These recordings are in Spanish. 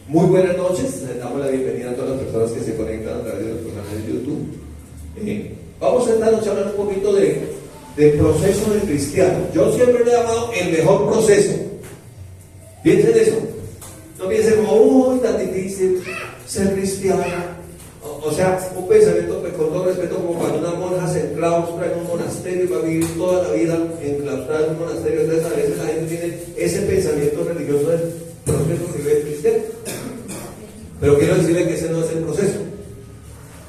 Muy buenas noches, les damos la bienvenida a todas las personas que se conectan a través de nuestro canal de YouTube. Vamos a esta noche a hablar un poquito del proceso del cristiano. Yo siempre le he llamado el mejor proceso. Piensen en eso. No piensen como, uy, tan difícil ser cristiano. O sea, un pensamiento, pues, con todo respeto, como cuando una monja se enclaustra en un monasterio y va a vivir toda la vida enclaustrada en un monasterio. Entonces, a veces la gente tiene ese pensamiento religioso del proceso que vive el cristiano. Pero quiero decirle que ese no es el proceso.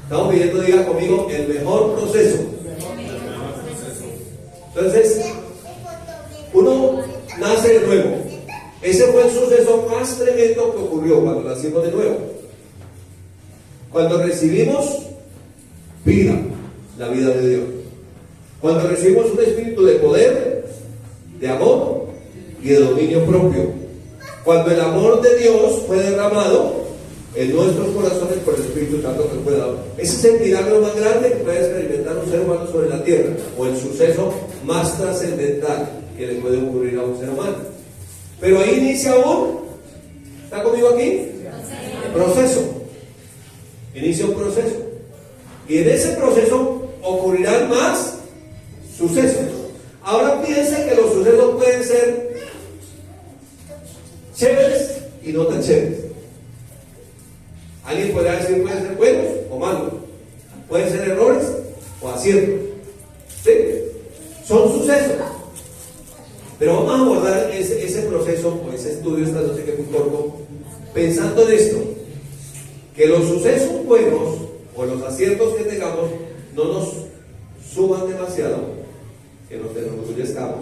Estamos viviendo, diga conmigo, el mejor proceso. Entonces, uno nace de nuevo. Ese fue el suceso más tremendo que ocurrió cuando nacimos de nuevo. Cuando recibimos vida, la vida de Dios. Cuando recibimos un espíritu de poder, de amor y de dominio propio. Cuando el amor de Dios fue derramado en nuestros corazones por el Espíritu Santo que fue dado. Ese es el milagro más grande que puede experimentar un ser humano sobre la tierra, o el suceso más trascendental que le puede ocurrir a un ser humano. Pero ahí inicia ¿está conmigo aquí? El proceso. Inicia un proceso. Y en ese proceso ocurrirán más sucesos. Ahora piensen que los sucesos pueden ser chéveres y no tan chéveres. Alguien podrá decir, pueden ser buenos o malos, pueden ser errores o aciertos. ¿Sí? Son sucesos. Pero vamos a abordar ese proceso o ese estudio esta noche, que es muy corto, pensando en esto: que los sucesos buenos o los aciertos que tengamos no nos suban demasiado, que nos enorgullezcamos,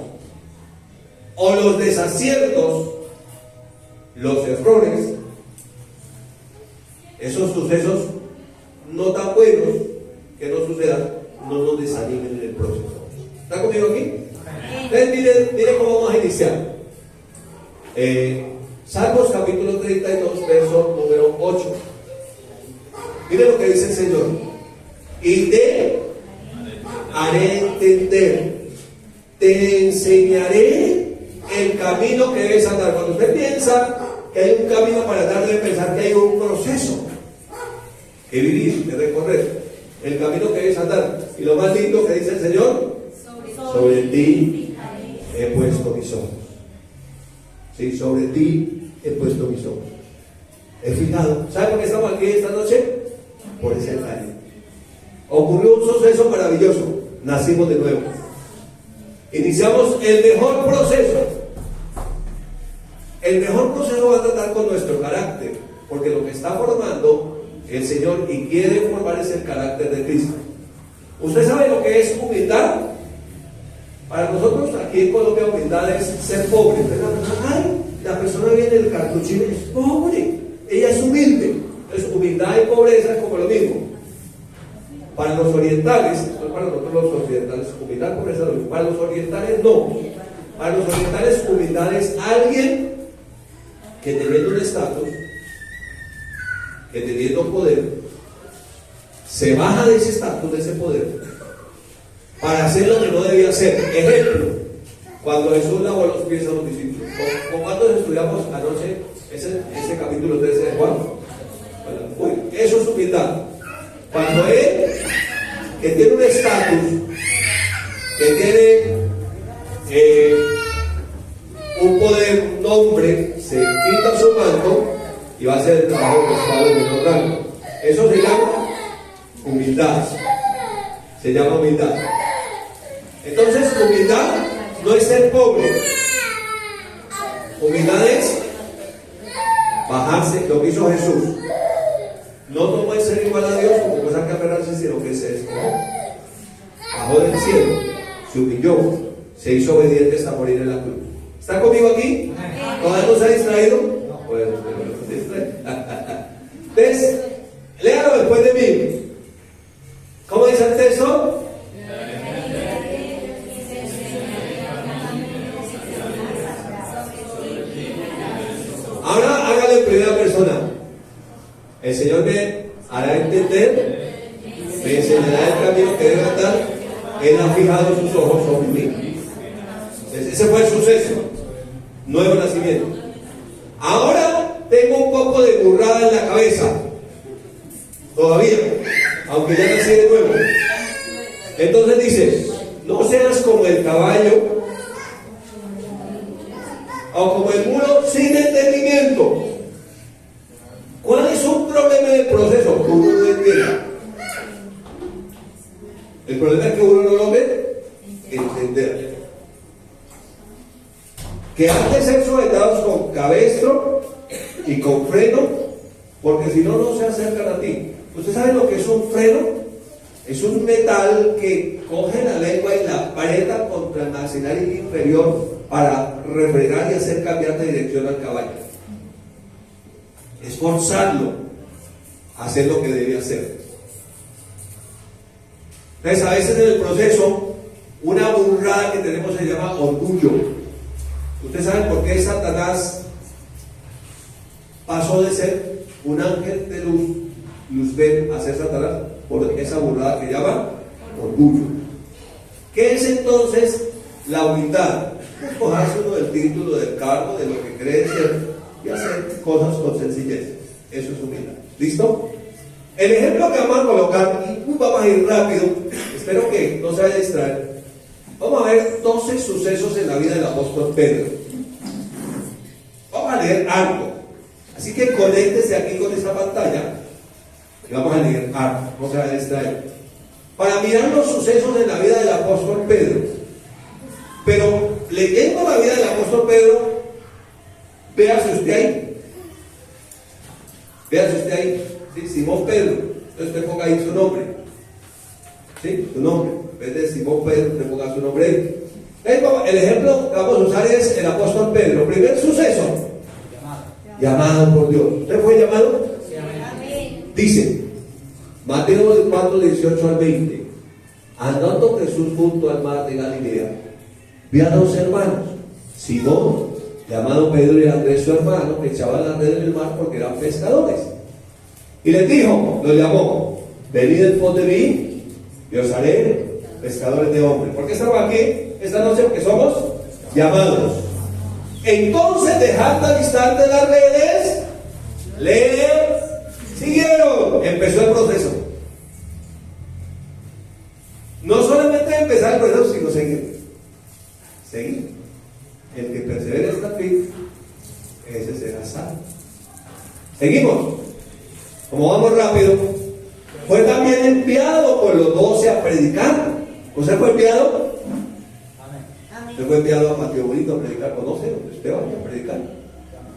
o los desaciertos, los errores, esos sucesos no tan buenos que nos sucedan, no nos desanimen en el proceso. ¿Está conmigo aquí? Entonces miren cómo vamos a iniciar. Salmos capítulo 32, verso número 8. Miren lo que dice el Señor: y te haré entender, te enseñaré el camino que debes andar. Cuando usted piensa que hay un camino para andar, debe pensar que hay un proceso que vivir, que recorrer, el camino que debes andar. Y lo más lindo que dice el Señor: sobre ti he puesto mis ojos. Sí, sobre ti he puesto mis ojos. He fijado. ¿Sabe por qué estamos aquí esta noche? Por ese detalle. Ocurrió un suceso maravilloso. Nacimos de nuevo. Iniciamos el mejor proceso. El mejor proceso va a tratar con nuestro carácter, porque lo que está formando el Señor y quiere formar es el carácter de Cristo. ¿Usted sabe lo que es humildad? Para nosotros aquí en Colombia, humildad es ser pobre. La persona viene del cartuchín, es pobre, ella es humilde. Entonces, humildad y pobreza es como lo mismo. Para los orientales, no para nosotros los occidentales, humildad y pobreza es lo mismo. Para los orientales no. Para los orientales, humildad es alguien que teniendo un estatus, que teniendo poder, se baja de ese estatus, de ese poder, para hacer lo que no debía hacer. Ejemplo: cuando Jesús lavó los pies a los discípulos. ¿Con cuántos estudiamos anoche ese capítulo 13 de Juan? Bueno, eso es humildad. Cuando él, que tiene un estatus, que tiene un poder, un nombre, se quita su manto y va a hacer el trabajo que está de menor rango. Eso se llama humildad. Se llama humildad. Entonces, humildad no es ser pobre. Humildad es bajarse, lo que hizo Jesús. No tomó el ser igual a Dios como cosa que aferrarse, sino que se despojó. Bajó del cielo, se humilló, se hizo obediente hasta morir en la cruz. ¿Está conmigo aquí? ¿Todavía no se ha distraído? Bueno, no se distrae. Entonces, léalo después de mí. ¿Cómo dice el texto? Ahora hágalo en primera persona. El Señor me hará entender, me enseñará el camino que debe andar. Él ha fijado sus ojos sobre mí. Ese fue el suceso. Nuevo nacimiento. Ahora tengo un poco de burrada en la cabeza, todavía, aunque ya nací de nuevo. Entonces dice, no seas como el caballo o como el muro sin entendimiento. ¿Cuál es un problema en el proceso? Que uno no entienda. El problema es que uno no lo ve entender. Que antes ser sujetados con cabestro y con freno, porque si no, no se acercan a ti. ¿Usted sabe lo que es un freno? Es un metal que coge la lengua y la aprieta contra el maxilar inferior para refrenar y hacer cambiar de dirección al caballo. Es forzarlo a hacer lo que debe hacer. Entonces, a veces en el proceso, una burrada que tenemos se llama orgullo. ¿Ustedes saben por qué Satanás pasó de ser un ángel de luz, Luzbel, a ser Satanás? Por esa burrada que llama orgullo. ¿Qué es entonces la humildad? Despojarse uno del título, del cargo, de lo que cree ser y hacer cosas con sencillez. Eso es humildad. ¿Listo? El ejemplo que vamos a colocar, y vamos a ir rápido, espero que no se vaya a distraer. Vamos a ver 12 sucesos en la vida del apóstol Pedro. Vamos a leer algo. Así que conéctese aquí con esta pantalla y vamos a leer algo. No se vaya a distraer. Para mirar los sucesos en la vida del apóstol Pedro. Pero leyendo la vida del apóstol Pedro, véase usted ahí. Véase usted ahí. ¿Sí? Simón Pedro. Entonces usted ponga ahí su nombre. ¿Sí? Su nombre. En vez de Simón Pedro, usted ponga su nombre ahí. El ejemplo que vamos a usar es el apóstol Pedro. Primer suceso. Llamado por Dios. ¿Usted fue llamado? Sí. Dice Mateo 4, 18 al 20. Andando Jesús junto al mar de Galilea, vio a dos hermanos, Simón, llamado Pedro, y Andrés su hermano, que echaban la red en el mar porque eran pescadores. Y les dijo, los llamó, venid en pos de mí y os haré pescadores de hombres. ¿Por qué estamos aquí esta noche? Porque somos llamados. Entonces, dejando al instante las redes, le siguieron. Empezó el proceso. No solamente empezar el proceso, sino seguir. Seguir. El que persevera hasta el fin, ese será salvo. Seguimos. Como vamos rápido, fue también enviado por los 12 a predicar. ¿Usted fue enviado? Usted fue enviado a Mateo Bonito a predicar. Conoce donde usted vaya a predicar.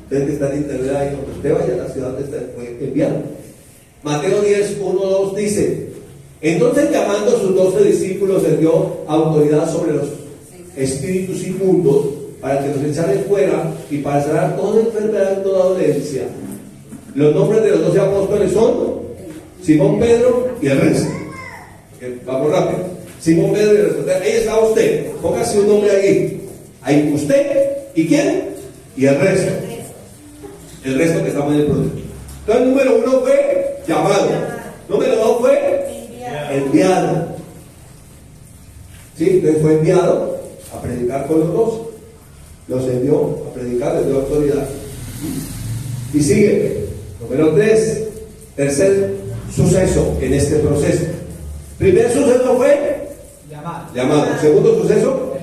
Usted que está en internet ahí, donde usted vaya a la ciudad donde usted fue enviado. Mateo 10, 1, 2 dice: entonces, llamando a sus 12 discípulos, les dio autoridad sobre los espíritus inmundos para que los echaran fuera y para sanar toda enfermedad y toda dolencia. Los nombres de los 12 apóstoles son Simón Pedro y el resto. Vamos rápido. Simón Pedro y el resto. Ahí está usted. Póngase un nombre ahí. Ahí usted y quién y el resto. El resto que estamos en el proceso. Entonces, número 1 fue llamado. Número 2 fue enviado. Sí, entonces fue enviado a predicar con los 12. Los envió a predicar, les dio autoridad. Y sigue. Número 3. Tercer suceso en este proceso. Primer suceso fue llamado. Segundo suceso,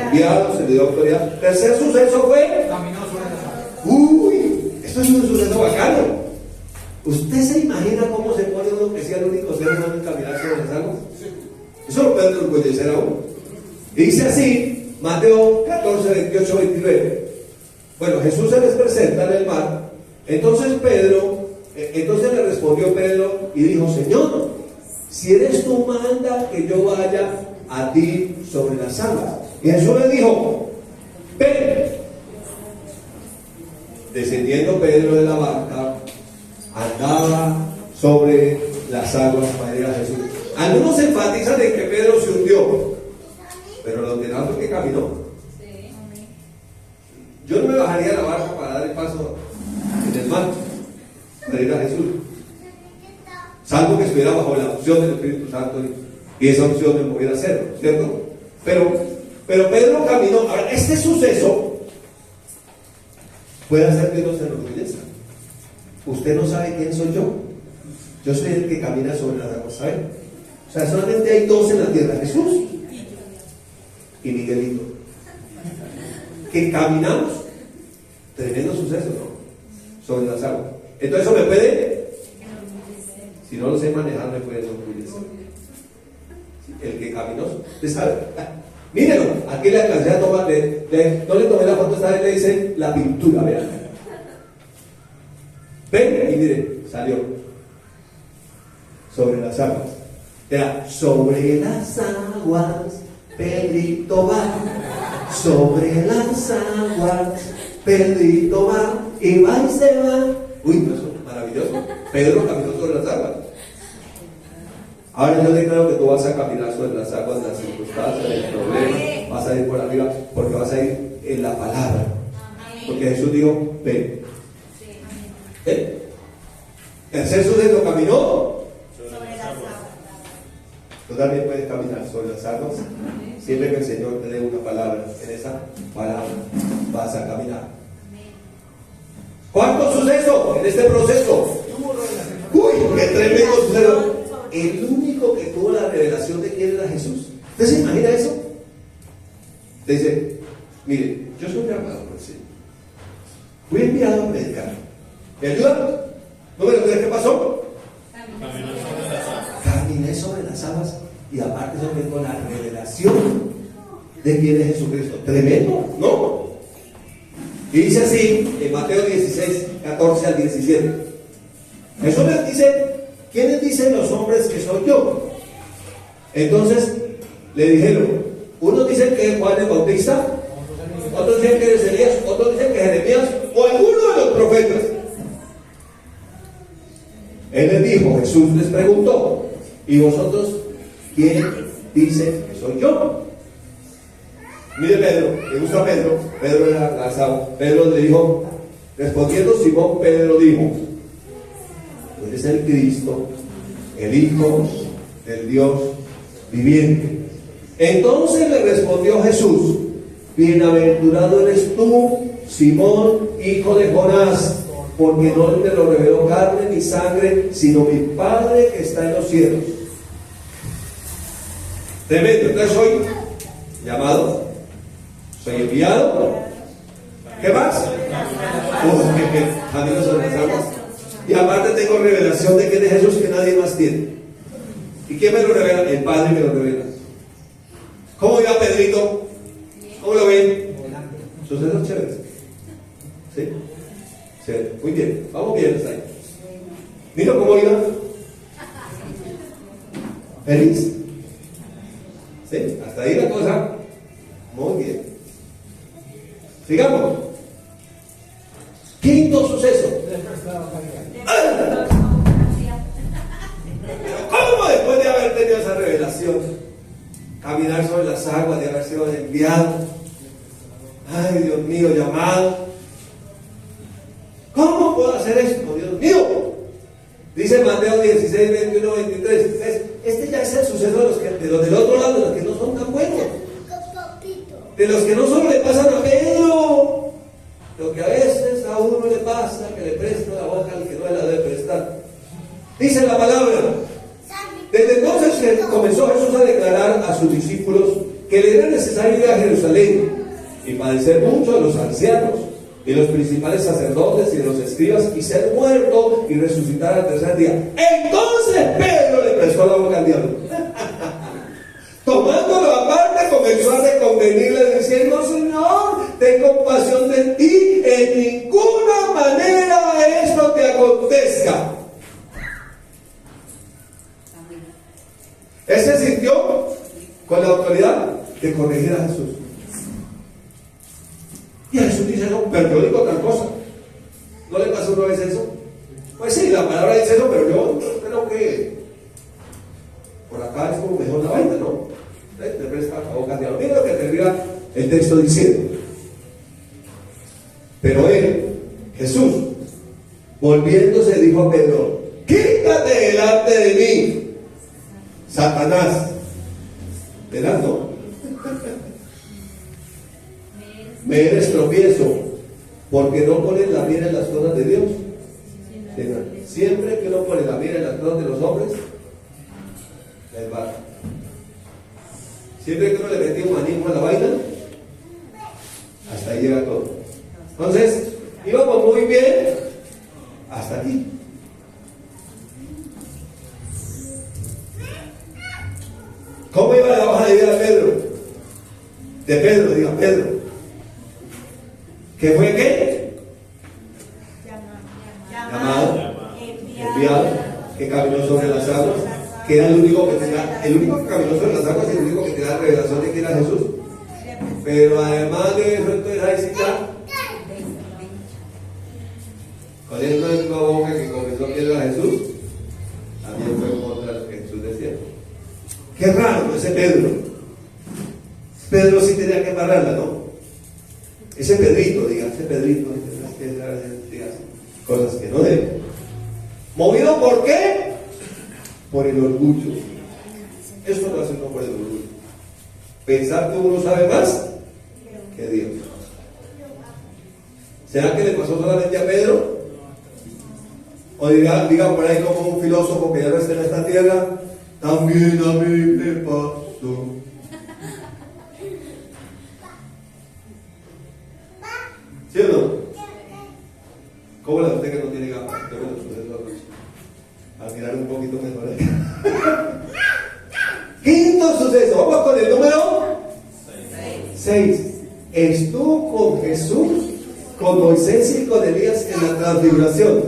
enviado, se le dio autoridad. Tercer suceso fue caminó sobre las aguas. Uy, esto es un suceso bacano. ¿Usted se imagina cómo se pone uno que sea el único ser humano en caminar sobre las aguas? Eso lo puede enorgullecer a uno. Y dice así, Mateo 14, 28, 29. Bueno, Jesús se les presenta en el mar. Entonces le respondió Pedro y dijo: Señor, si eres tú, manda que yo vaya a ti sobre las aguas. Y Jesús le dijo: ven. Descendiendo Pedro de la barca, andaba sobre las aguas para ir a Jesús. Algunos enfatizan en que Pedro se hundió, pero lo que tanto que caminó. Yo no me bajaría de la barca para dar el paso en el mar para ir a Jesús, salvo que estuviera bajo la opción del Espíritu Santo y esa opción me moviera a hacerlo, ¿cierto? Pero Pedro caminó. Ahora, este suceso puede hacer que no se enorgullezca. usted no sabe quién soy yo. Yo soy el que camina sobre las aguas, ¿saben? O sea, solamente hay dos en la tierra, Jesús y Miguelito, que caminamos. Tremendo suceso, ¿no? Sobre las aguas. Entonces eso me puede, si no lo sé manejar, me puede enorgullecer. El que caminó, usted sabe. Mírenlo, aquí le alcancé a tomar, no le tomé la foto, esta vez le hice la pintura, vean. Ven y mire, salió sobre las aguas. Era sobre las aguas, Pedrito va. Sobre las aguas, Pedrito va. Y va y se va. Uy, no, eso es maravilloso. Pedro caminó sobre las aguas. Ahora yo declaro que tú vas a caminar sobre las aguas, las circunstancias, el problema. Vas a ir por arriba porque vas a ir en la palabra. Porque Jesús dijo, ven. Tercer suceso, caminó sobre las aguas. Tú también puedes caminar sobre las aguas. Siempre que el Señor te dé una palabra, en esa palabra vas a caminar. ¿Cuánto suceso en este proceso? Uy, qué tremendo suceso. El único que tuvo la revelación de quién era Jesús. ¿Usted se imagina eso? Te dice, mire, yo soy un amado por el Señor. Fui enviado a predicar. ¿Me ayuda? Número 3, ¿qué pasó? Caminé sobre las aguas y aparte yo tengo la revelación de quién es Jesucristo. Tremendo, ¿no? Y dice así en Mateo 16, 14 al 17. Jesús les dice, ¿quiénes dicen los hombres que soy yo? Entonces le dijeron, unos dicen que es Juan el Bautista, otros dicen que es Elías, otros dicen que es Jeremías o alguno de los profetas. Él les dijo, Jesús les preguntó, ¿y vosotros quién dicen que soy yo? Mire Pedro, ¿le gusta Pedro? Pedro era lanzado. Pedro le dijo, respondiendo Simón, Pedro dijo, tú eres el Cristo, el Hijo del Dios viviente. Entonces le respondió Jesús, bienaventurado eres tú, Simón, hijo de Jonás, porque no te lo reveló carne ni sangre, sino mi Padre que está en los cielos. Tremendo. Entonces soy llamado, soy enviado. ¿Qué más? Camino sobre las aguas. Y aparte tengo revelación de quién es Jesús que nadie más tiene. ¿Y quién me lo revela? El Padre me lo revela. ¿Cómo iba Pedrito? ¿Cómo lo ven? Sucesos chéveres. ¿Sí? Sí, muy bien, vamos bien hasta ahí. Mira cómo iba. Feliz. ¿Sí? Hasta ahí la cosa. Muy bien. Sigamos. Quinto suceso. ¿Cómo después de haber tenido esa revelación, caminar sobre las aguas, de haber sido enviado, ay Dios mío, llamado? ¿Cómo puedo hacer esto, Dios mío? Dice Mateo 16, 21, 23. Este ya es el suceso de los del otro lado, de los que no son tan buenos. De los que no solo le pasan a Pedro, lo que a veces a uno le pasa, que le presta la boca al que no la debe prestar. Dice la palabra. Desde entonces comenzó Jesús a declarar a sus discípulos que le era necesario ir a Jerusalén y padecer mucho a los ancianos y los principales sacerdotes y de los escribas y ser muerto y resucitar al tercer día. Entonces Pedro le prestó la boca al diablo. Tomándolo aparte comenzó a reconvenirle diciendo, Señor, ten compasión de ti, en ninguna manera esto te acontezca. Él se sintió con la autoridad de corregir a Jesús. Y a Jesús dice, no, pero yo digo tal cosa. ¿No le pasó una vez eso? Pues sí, la palabra dice eso, pero yo creo que por acá es como mejor la vaina, ¿no? Te presta la boca de mira lo que termina el texto diciendo. Pero él, Jesús, volviéndose, dijo a Pedro, quítate delante de mí, Satanás. ¿Verdad, no? Me eres tropiezo, porque no pones la mira en las cosas de Dios, Siempre que uno pone la mira en las manos de los hombres, les va. Siempre que uno le mete humanismo a la vaina, hasta ahí llega todo. Entonces, íbamos muy bien hasta aquí. ¿Cómo iba la hoja de vida de Pedro? De Pedro, diga Pedro. ¿Qué fue qué? Llamado, enviado, que caminó sobre las aguas, que era el único que caminó sobre las aguas y el único que tenía la revelación de que era Jesús. Pero además de eso, entonces ahí sí ya, con esa misma boca que confesó que era Jesús, también fue contra lo que Jesús decía. Qué raro ese Pedro. Pedro sí tenía que pararla, ¿no? Ese Pedrito, diga, cosas que no debe. ¿Movido por qué? Por el orgullo. Esto no hace uno por el orgullo. Pensar que uno sabe más que Dios. ¿Será que le pasó solamente a Pedro? O diga por ahí como un filósofo que ya no está en esta tierra, también a mí me pasó. ¿Sí o no? ¿Cómo la usted que no tiene gafas? Al mirar un poquito mejor. Quinto suceso. Vamos con el número 6. Estuvo con Jesús, con Moisés y con Elías en la transfiguración.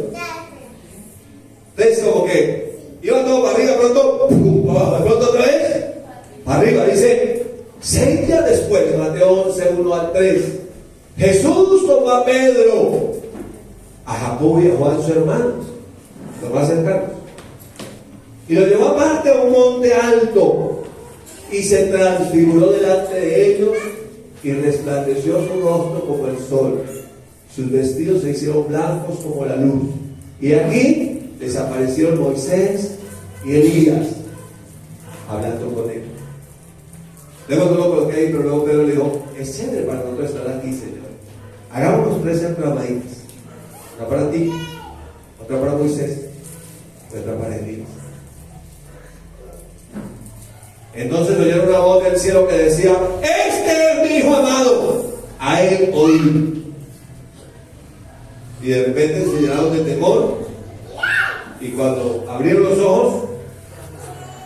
Entonces, como que iba todo para arriba, pronto, pronto otra vez, para arriba. Dice, 6 días después, Mateo 11, 1 al 3. Jesús tomó a Pedro, a Jacobo y a Juan, sus hermanos, los más cercanos, y los llevó aparte a un monte alto, y se transfiguró delante de ellos, y resplandeció su rostro como el sol. Sus vestidos se hicieron blancos como la luz. Y aquí desaparecieron Moisés y Elías, hablando con él. Luego no lo coloqué ahí, pero luego Pedro le dijo, es chévere para nosotros estar aquí, Señor. Hagámonos 3 enramaditas. Una para ti, otra para Moisés, y otra para Elías. Entonces oyeron una voz del cielo que decía, este es mi hijo amado, a él oí. Y de repente se llenaron de temor, y cuando abrieron los ojos,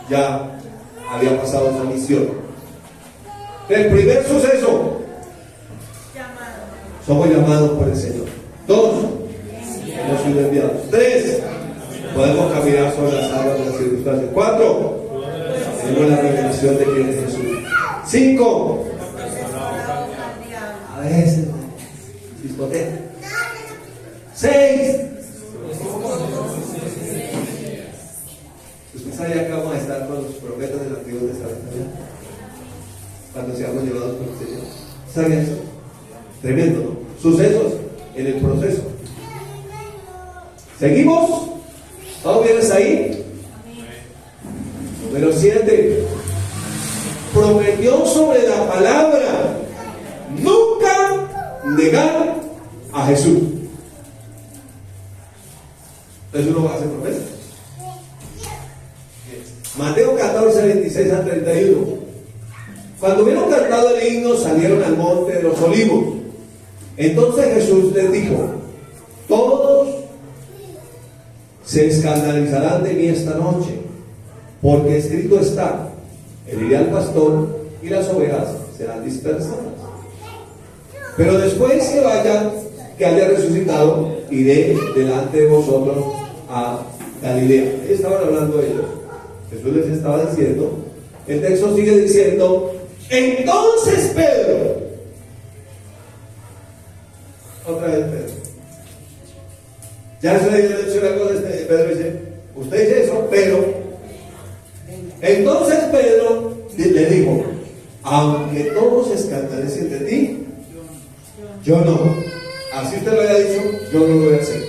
ya había pasado esa misión. El primer suceso, somos llamados por el Señor. 2, hemos sido enviados. 3, podemos caminar sobre las aguas de las circunstancias. 4, tenemos la revelación de quién es Jesús. 5, a veces discoteca. 6, usted sabía que vamos a estar con los profetas del Antiguo Testamento cuando seamos llevados por el Señor. ¿Sabía eso? Tremendo, ¿no? Sucesos en el proceso. ¿Seguimos? ¿Todos vienes ahí? Número 7. Prometió sobre la palabra nunca negar a Jesús. Entonces uno va a hacer promesas. Mateo 14, 26 al 31. Cuando hubieron cantado el himno, salieron al monte de los olivos. Entonces Jesús les dijo, todos se escandalizarán de mí esta noche, porque escrito está, heriré al pastor y las ovejas serán dispersadas. Pero después que vaya, que haya resucitado, iré delante de vosotros a Galilea. Estaban hablando ellos. Jesús les estaba diciendo, el texto sigue diciendo, entonces Pedro, otra vez Pedro, ya se le dicho una cosa, Pedro dice, usted dice eso, pero entonces Pedro le dijo, aunque todos se escandalicen de ti, yo no. Así usted lo había dicho, yo no lo voy a hacer.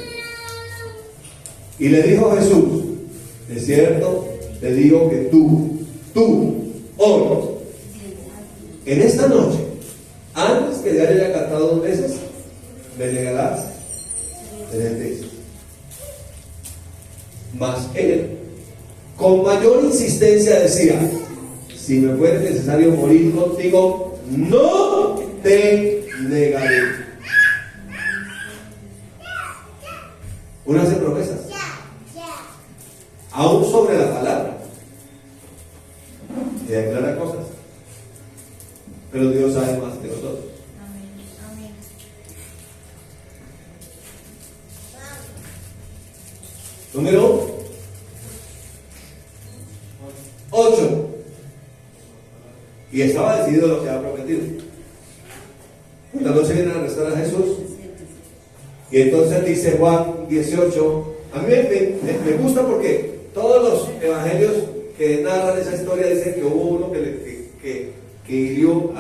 Y le dijo Jesús, de cierto te digo que tú, hoy, en esta noche, antes que ya haya cantado 2 veces, me negarás 3 veces. Mas él, con mayor insistencia, decía: si me fuere necesario morir contigo, no te negaré. Uno hace promesas, aún sobre la palabra, y declara cosas, pero Dios sabe más que nosotros. Número 8. Y estaba decidido lo que había prometido. La noche viene a arrestar a Jesús. Y entonces dice Juan 18. A mí me gusta porque todos los evangelios que narran esa historia dicen que hubo uno que hirió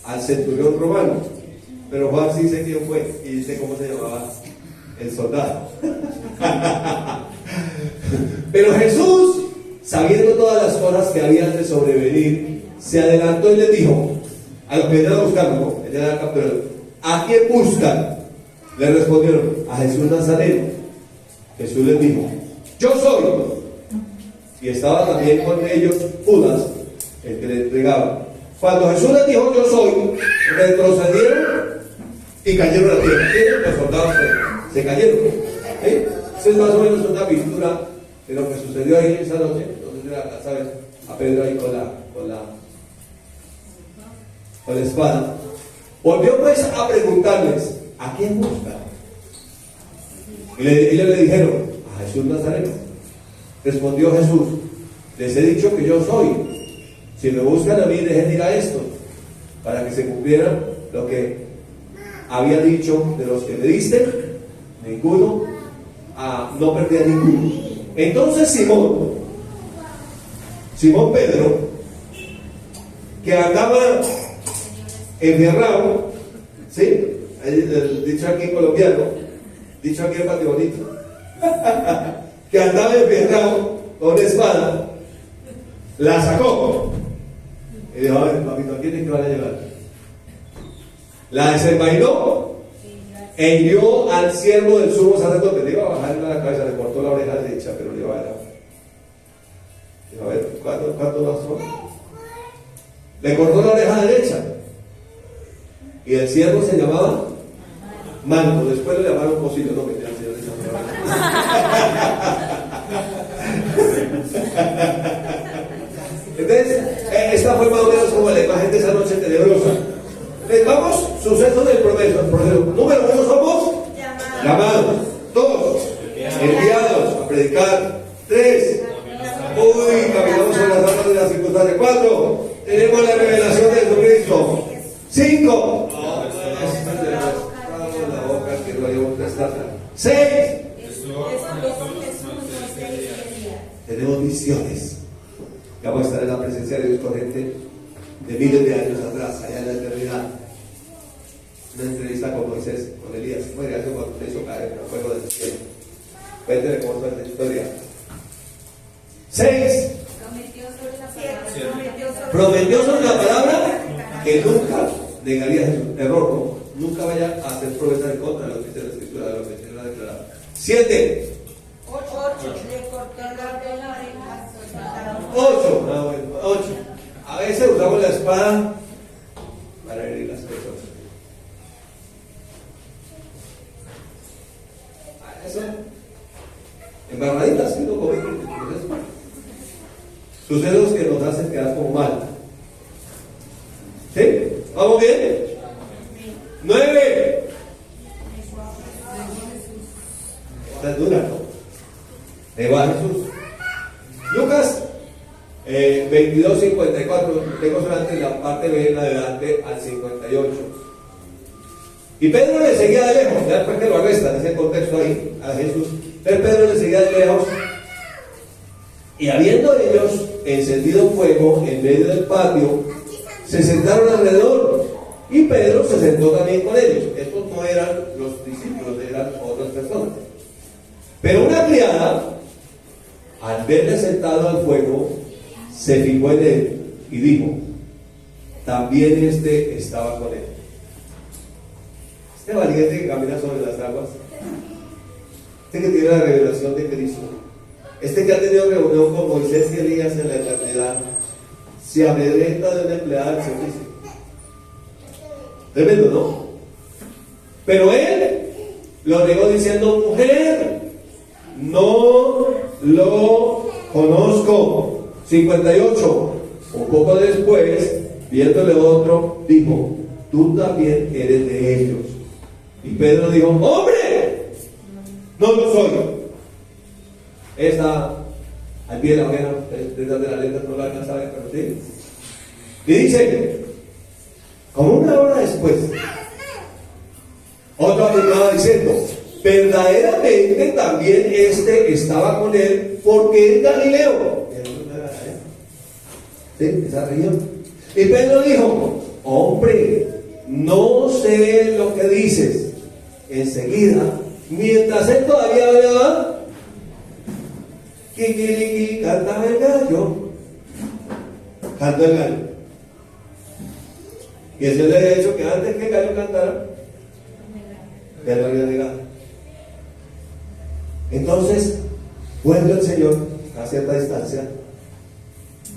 al centurión romano. Pero Juan sí dice quién fue y dice cómo se llamaba el soldado. Pero Jesús, sabiendo todas las cosas que habían de sobrevenir, se adelantó y les dijo a los que venían a buscarlo, ¿a quién buscan? Le respondieron: a Jesús Nazareno. Jesús les dijo: yo soy. Y estaba también con ellos Judas, el que le entregaba. Cuando Jesús les dijo: yo soy, retrocedieron y cayeron a la tierra. Los soldados se cayeron. Esa es más o menos una pintura de lo que sucedió ahí esa noche. Entonces, ¿sabes? A Pedro ahí con la espada. Volvió pues a preguntarles: ¿a quién buscan? Y ellos le dijeron: a Jesús Nazareno. Respondió Jesús: les he dicho que yo soy. Si me buscan a mí, dejen ir a esto, para que se cumpliera lo que había dicho: de los que me diste, ninguno, no perdí a ninguno. Entonces Simón Pedro, que andaba enfierrado, ¿sí? Dicho aquí en colombiano, dicho aquí en patio bonito, que andaba enfierrado con una espada, la sacó y dijo: a ver, papito, ¿a quién es que van a llevar? La desenvainó e hirió al siervo del sumo sacerdote. Le iba a bajarle la cabeza, le cortó la oreja derecha, pero le iba a dar. Dijo: a ver, ¿cuánto más son? Le cortó la oreja derecha. Y el siervo se llamaba Manco. Después le llamaron Pocillo. No, mentira, señor de Entonces, esta fue más o menos como la imagen de esa noche tenebrosa. Vamos, sucesos del proceso. Número 1, somos llamados. 2, enviados a predicar. 3, caminamos en las aguas de las circunstancias. 4, tenemos la revelación de Jesucristo. 5, la boca que no hay otra estatua. 6, tenemos visiones. Vamos a estar en la presencia de Dios con gente de miles de años atrás, allá en la eternidad. Una entrevista con Moisés, con Elías. Bueno, eso cuando se hizo caer en el fuego del cielo. Cuénteme cómo fue esta historia. 6, prometió sobre la palabra que nunca negaría a Jesús. Error, no. Nunca vaya a hacer promesas en contra de lo que dice la Escritura, de lo que dice la declarada. 7, 8. A veces usamos la espada para herir las personas. Eso, embarraditas, ¿no? Como sucesos que nos hacen quedar como mal. ¿Sí? ¿Vamos bien? 9. Esta es dura, ¿no? Negó a Jesús. Lucas 22, 54. Tengo solamente la parte B en adelante al 58. Y Pedro le seguía de lejos. Ya después que lo arrestan, ese contexto ahí a Jesús. Pero Pedro le seguía de lejos. Y habiendo ellos encendido fuego en medio del patio, se sentaron alrededor. Y Pedro se sentó también con ellos. Estos no eran los discípulos, eran otras personas. Pero una criada, al verle sentado al fuego, se fijó en él y dijo: también este estaba con él. Este valiente que camina sobre las aguas, este que tiene la revelación de Cristo, Este que ha tenido reunión con Moisés y Elías en la eternidad, se amedrenta de una empleada del servicio. Tremendo, ¿no? Pero él lo negó diciendo: mujer, no lo conozco. 58. Un poco después, viéndole otro, dijo: tú también eres de ellos. Y Pedro dijo: hombre, no lo soy. Esta, al pie de la hoguera, detrás de la letra, no la alcanza a ver, pero sí. Y dice, como una hora después, otro afirmaba diciendo: verdaderamente también este estaba con él, porque es Galileo. ¿Sí? Esa región. Y Pedro dijo: hombre, no sé lo que dices. Enseguida, mientras él todavía hablaba, Kikiriki, cantaba el gallo. Cantó el gallo. Y el Señor le había dicho que antes que el gallo cantara, ya lo había negado. Entonces, vuelve el Señor a cierta distancia,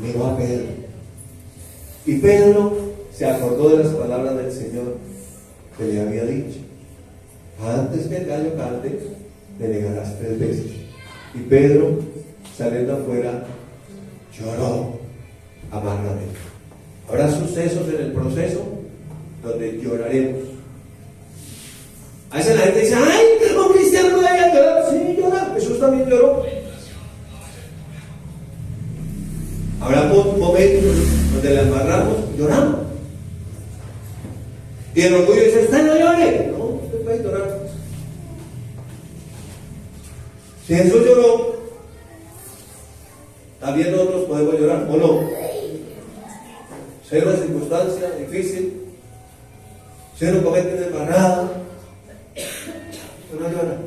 miró a Pedro. Y Pedro se acordó de las palabras del Señor que le había dicho: antes que el gallo cante, me negarás 3 veces. Y Pedro, saliendo afuera, lloró amargamente. Habrá sucesos en el proceso donde lloraremos. A veces la gente dice: ay, un cristiano no debe llorar. Sí, llora. Jesús también lloró. Habrá momentos donde la embarramos, lloramos. Y el orgullo dice: usted no llore. No, usted puede llorar. Si Jesús lloró, también nosotros podemos llorar, ¿o no? Si hay una circunstancia difícil, si uno comete una embarrada, uno llora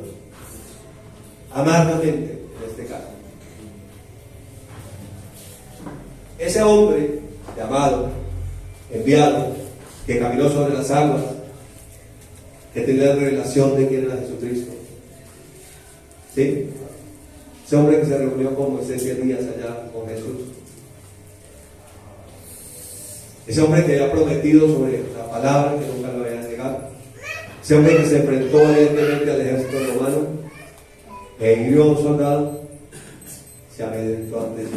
amargamente, en este caso. Ese hombre llamado, enviado, que caminó sobre las aguas, que tenía la revelación de quién era Jesucristo, ¿sí? Ese hombre que se reunió con Moisés y Elías allá con Jesús, ese hombre que había prometido sobre la palabra, que nunca lo había negado, ese hombre que se enfrentó valientemente al ejército romano e hirió a un soldado, se amedrentó ante Dios,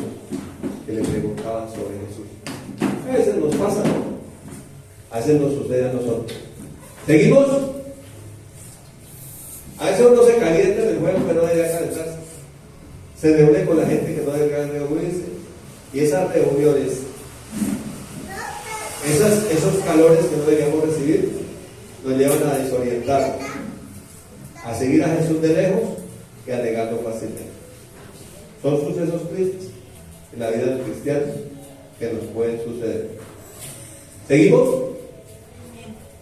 que le preguntaban sobre Jesús. A veces nos pasa, ¿no? A veces nos sucede a nosotros. ¿Seguimos? A veces uno se calienta en el juego que no debe calentarse. Se reúne con la gente que no debe reunirse. Y esas reuniones, esos calores que no deberíamos recibir, nos llevan a desorientar, a seguir a Jesús de lejos y a negarlo fácilmente. Son sucesos tristes en la vida del cristiano que nos pueden suceder. ¿Seguimos?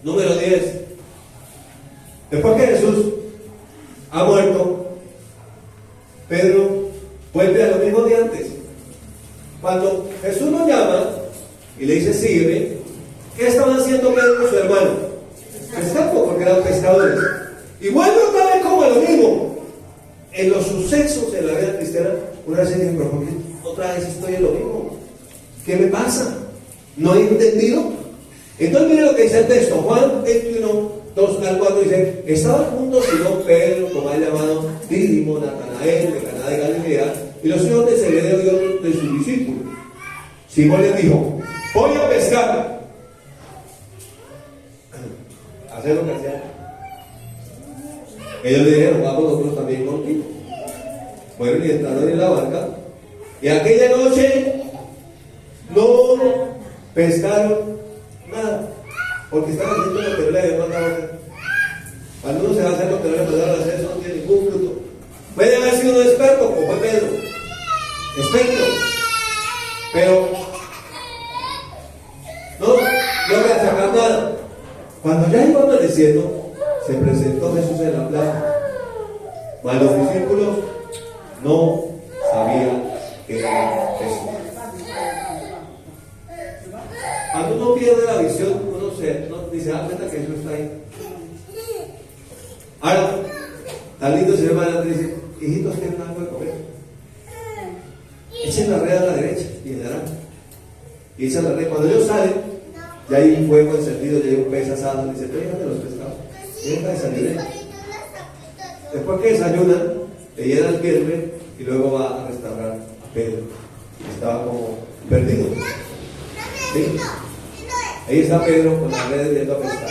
Número 10. Después que Jesús ha muerto, Pedro vuelve a lo mismo de antes. Cuando Jesús lo llama y le dice: sígueme, ¿qué estaban haciendo Pedro y su hermano? Pescando, porque eran pescadores. Y vuelve otra vez como a lo mismo. En los sucesos en la vida cristiana, una vez dice: pero ¿por qué otra vez estoy en lo mismo? ¿Qué me pasa? ¿No he entendido? Entonces mire lo que dice el texto, Juan 21, 2 al 4, dice: estaban juntos Simón Pedro, Tomás llamado Dídimo, Natanael de Caná de Galilea, y los hijos de Zebedeo y otros de sus discípulos. Simón les dijo: voy a pescar. Hacer lo que hacían. Ellos le dijeron: vamos nosotros también contigo. Fueron y entraron en la barca, y aquella noche no pescaron nada, porque estaban haciendo lo que no le habían mandado a hacer. Cuando uno se va a hacer lo que no le mandaron a hacer, eso no tiene ningún fruto. Puede haber sido un experto, como fue Pedro, experto, pero no logra sacar nada. Cuando ya iba amaneciendo, se presentó Jesús en la playa, mas los discípulos no sabían que era Jesús. Cuando uno pierde la visión, uno ni se da cuenta que Jesús está ahí. Ahora, tan lindo se llama y dice: hijitos, ¿quieren algo de comer? echen la red a la derecha y llenarán. Y echan la red. Cuando ellos salen, ya hay un fuego encendido, ya hay un pez asado. Dice, déjame los pescados. Deja desayunar. Después que desayunan, le llenan el vientre y luego va a restaurar a Pedro. Estaba como perdido. ¿Sí? Ahí está Pedro con la red yendo a pescar.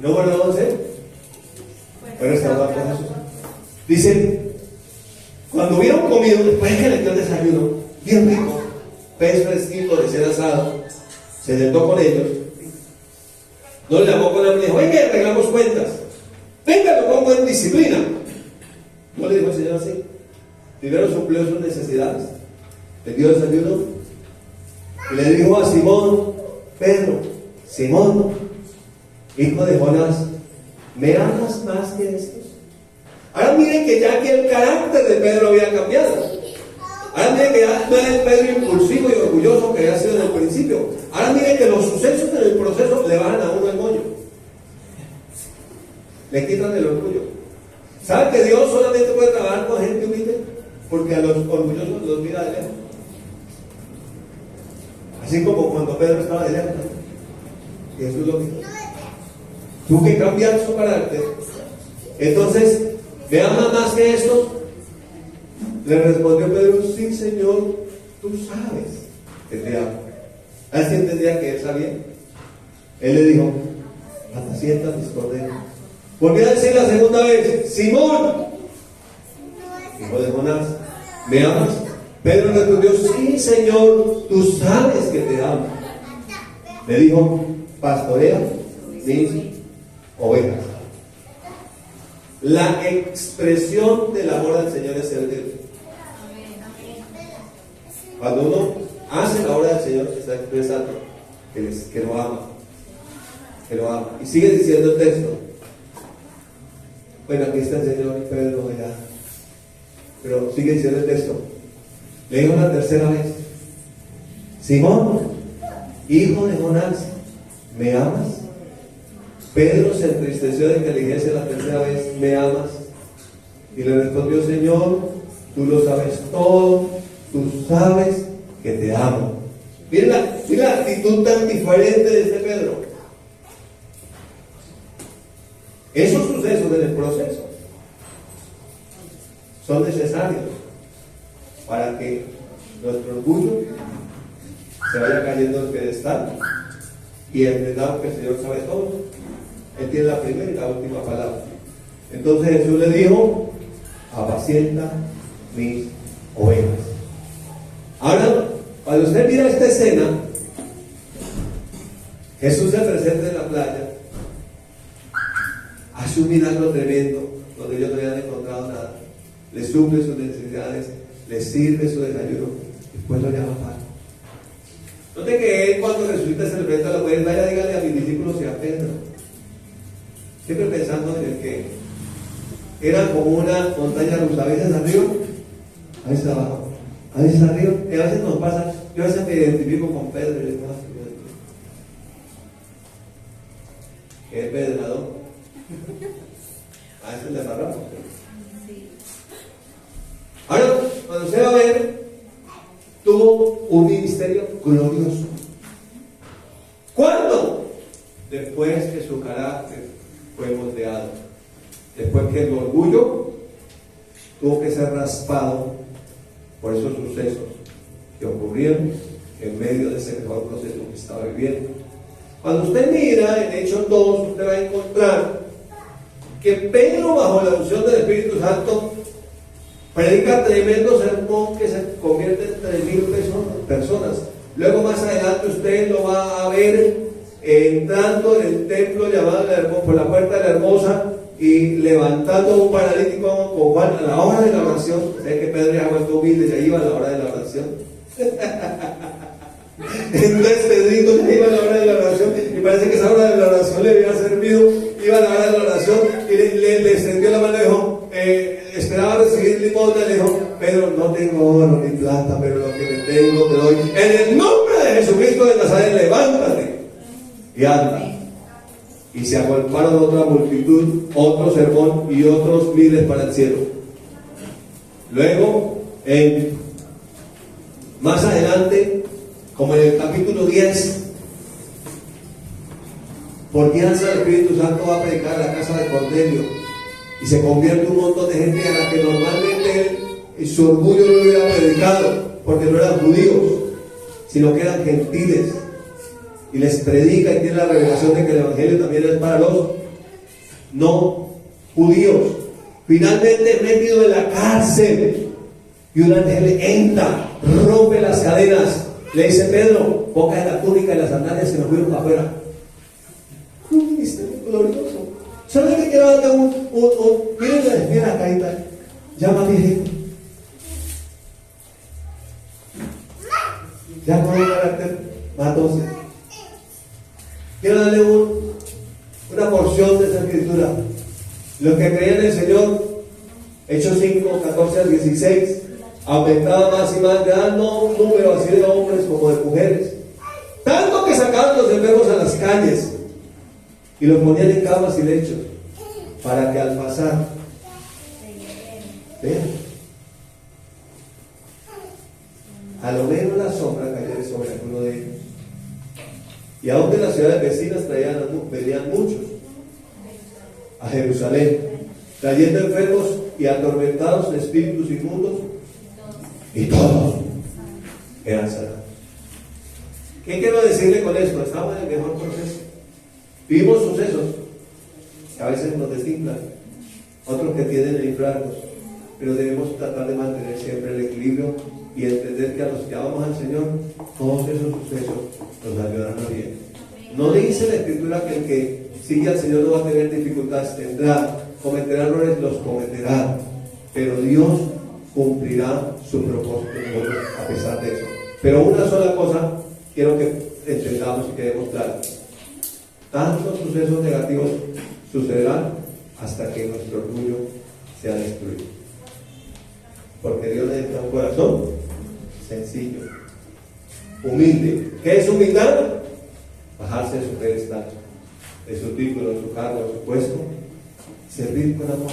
Número 11. Fue restaurado por Jesús. Dice, cuando hubieron comido, después que le dio el desayuno, bien rico, pez fresquito, recién asado, se sentó con ellos. No le llamó con hambre y dijo, venga, arreglamos cuentas. Venga, lo pongo en disciplina. No le dijo el Señor así. Primero suplió sus necesidades. Le dio desayuno. Y le dijo a Simón, Pedro, Simón, hijo de Jonás, ¿me amas más que estos? Ahora miren que ya aquí el carácter de Pedro había cambiado. Ahora miren que ya no era el Pedro impulsivo y orgulloso que había sido en el principio. Ahora miren que los sucesos en el proceso le bajan a uno el moño. Le quitan el orgullo. ¿Saben que Dios solamente puede trabajar con gente humilde? Porque a los orgullosos los mira de lejos. Así como cuando Pedro estaba de lejos. Y Jesús lo dijo. Tuvo que cambiar su carácter. Entonces, ¿me ama más que esto? Le respondió Pedro, sí, Señor, tú sabes que te amo. Así entendía que él sabía. Él le dijo, apacienta mis corderos. Volvió a decir la segunda vez, Simón, hijo de Jonás, ¿me amas? Pedro respondió, sí, Señor, tú sabes que te amo. Le dijo, pastorea mis ovejas. La expresión del amor al Señor es servir. Cuando uno hace la obra del Señor, está expresando que lo ama. Que lo ama. Y sigue diciendo el texto. Bueno, aquí está el Señor y Pedro allá. Pero sigue diciendo el texto. Le digo la tercera vez. Simón, hijo de Jonás, ¿me amas? Pedro se entristeció de que le dijese la tercera vez, ¿me amas? Y le respondió, Señor, tú lo sabes todo, tú sabes que te amo. Miren la actitud tan diferente de este Pedro. Esos sucesos en el proceso son necesarios para que nuestro orgullo se vaya cayendo del pedestal y entendamos que el Señor sabe todo. Él tiene la primera y la última palabra. Entonces Jesús le dijo, apacienta mis ovejas. Ahora, cuando usted mira esta escena, Jesús se presenta en la playa, hace un milagro tremendo, donde ellos no habían encontrado nada, le suple sus necesidades, le sirve su desayuno, después lo llama Padre. Note que él, cuando resucita, se le presenta a la mujer, vaya, dígale a mis discípulos y a Pedro. Siempre pensando en el que era como una montaña rusa, a veces arriba, a veces abajo, a veces arriba, y a veces nos pasa, yo a veces me identifico con Pedro y le digo, que es pedrador, a veces le agarramos. Ahora, cuando usted va a ver, tuvo un ministerio glorioso. ¿Cuándo? Después que su carácter fue moldeado, después que el orgullo tuvo que ser raspado por esos sucesos que ocurrieron en medio de ese mejor proceso que estaba viviendo. Cuando usted mira en Hechos 2, usted va a encontrar que Pedro, bajo la unción del Espíritu Santo, predica tremendo sermón que se convierte en 3,000 personas. Luego más adelante usted lo va a ver entrando en el templo llamado por la puerta de la hermosa y levantando un paralítico con Juan a la hora de la oración. Sé que Pedro ya fue humilde, ya iba a la hora de la oración. Entonces Pedrito ya iba a la hora de la oración y parece que esa hora de la oración le había servido. Iba a la hora de la oración y le extendió la mano y dijo, esperaba recibir limosna. Le dijo, Pedro, no tengo oro ni plata, pero lo que me tengo te doy. En el nombre de Jesucristo de Nazaret, levántate y anda. Y se agolparon otra multitud, otro sermón y otros miles para el cielo. Luego, más adelante, como en el capítulo 10, por guianza del Espíritu Santo va a predicar a la casa de Cornelio y se convierte un montón de gente a la que normalmente él, su orgullo no lo hubiera predicado, porque no eran judíos, sino que eran gentiles, y les predica y tiene la revelación de que el evangelio también es para los no judíos. Finalmente metido en la cárcel, y un ángel entra, rompe las cadenas, le dice: Pedro, ponga la túnica y las sandalias, que nos fueron para afuera. Un misterio glorioso. Solamente quiero darle miren la carita, llama a mi gente, ya con un carácter más dócil. Quiero darle una porción de esa escritura. Los que creían en el Señor, Hechos 5, 14 al 16, aumentaba más y más, gran número así de hombres como de mujeres, tanto que sacaban los enfermos a las calles y los ponían en camas y lechos, para que al pasar vean, a lo menos la sombra cayera sobre alguno de ellos. Y aún de las ciudades vecinas venían muchos a Jerusalén, trayendo enfermos y atormentados de espíritus inmundos, y todos eran sanados. ¿Qué quiero decirle con esto? Estamos en el mejor proceso. Vivimos sucesos que a veces nos desinflan, otros que tienden a inflarnos, pero debemos tratar de mantener siempre el equilibrio y entender que a los que amamos al Señor, todos esos sucesos nos ayudarán a bien. No dice la Escritura que el que sigue al Señor no va a tener dificultades, cometerá errores, los cometerá, pero Dios cumplirá su propósito en nosotros a pesar de eso. Pero una sola cosa quiero que entendamos y quedemos claros: tantos sucesos negativos sucederán hasta que nuestro orgullo sea destruido, porque Dios necesita un corazón sencillo, humilde. ¿Qué es humildad? Bajarse de su pedestal, de su título, de su cargo, de su puesto, servir con amor,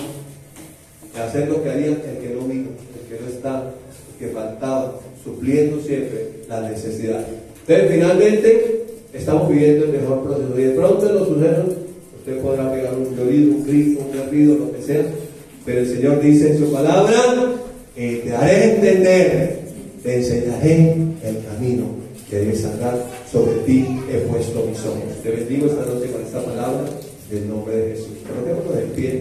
hacer lo que haría el que no vino, el que no está, el que faltaba, supliendo siempre las necesidades. Entonces, finalmente, estamos viviendo el mejor proceso, y de pronto en los sucesos usted podrá pegar un llorido, un grito, un berrido, lo que sea, pero el Señor dice en su palabra: te haré entender, te enseñaré el camino que debes andar, sobre ti he puesto mis ojos. Te bendigo esta noche con esta palabra, en el nombre de Jesús.